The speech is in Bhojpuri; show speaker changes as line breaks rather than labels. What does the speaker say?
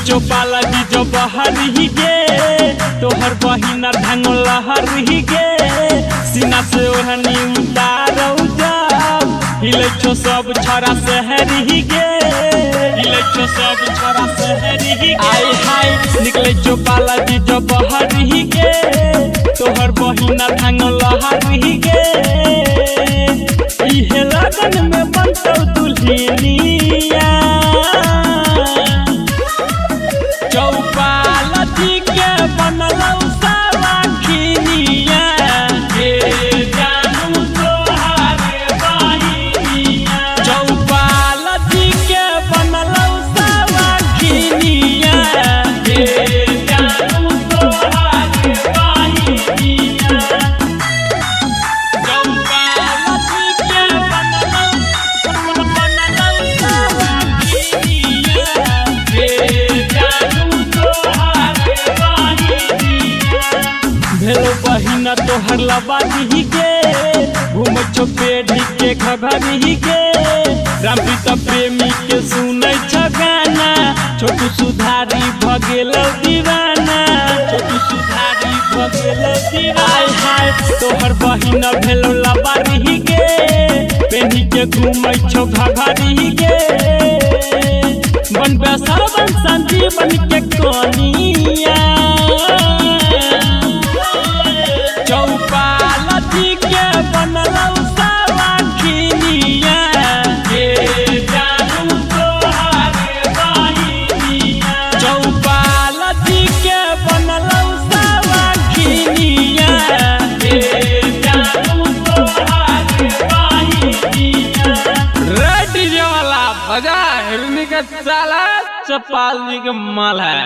चौपाला जी जो बहरी गे तोहर बहिना ढंगो लहरी गे सीना से ओढ़नी उतारौ जाओ हिले छो सब छोरा शहरी गे हिले छो सब छोरा शहरी गे आय हाय निकले चौपाला जी जो बहरी गे तोहर बहिना ढंगो लहरी गे इहे लगन में बनतौ दुल्हनिया चौपाला जी के बनलौ सवाखिनिया हे जानू तोहारे बहिनिया चौपाला जी के बनलौ सवाखिनिया हे जानू तोहारे बहिनिया चौपाला जी के बनलौ सवाखिनिया हे भेलो बहिना तोहर लबादी गे घूम छो पेढ़ी के घघरी गे रामप्रीत प्रेमी के सुनै छ गाना छोटू सुधारी भगेलौ दीवाना छोटू सुधारी भगेलौ दीवाना हाय तोहर बहिना भेलो लबादी गे पेढ़ी के घूमै छो घघरी गे बनबे सरवन संजीवन के कनिया चौपाला जी के बनलौ सवाखिनिया हे जानू तोहारे बहिनिया चौपाला जी के बनलौ सवाखिनिया हे जानू तोहारे बहिनिया रेड डीजे वाला बजा हिरनी का साला चौपाल जी के माल है।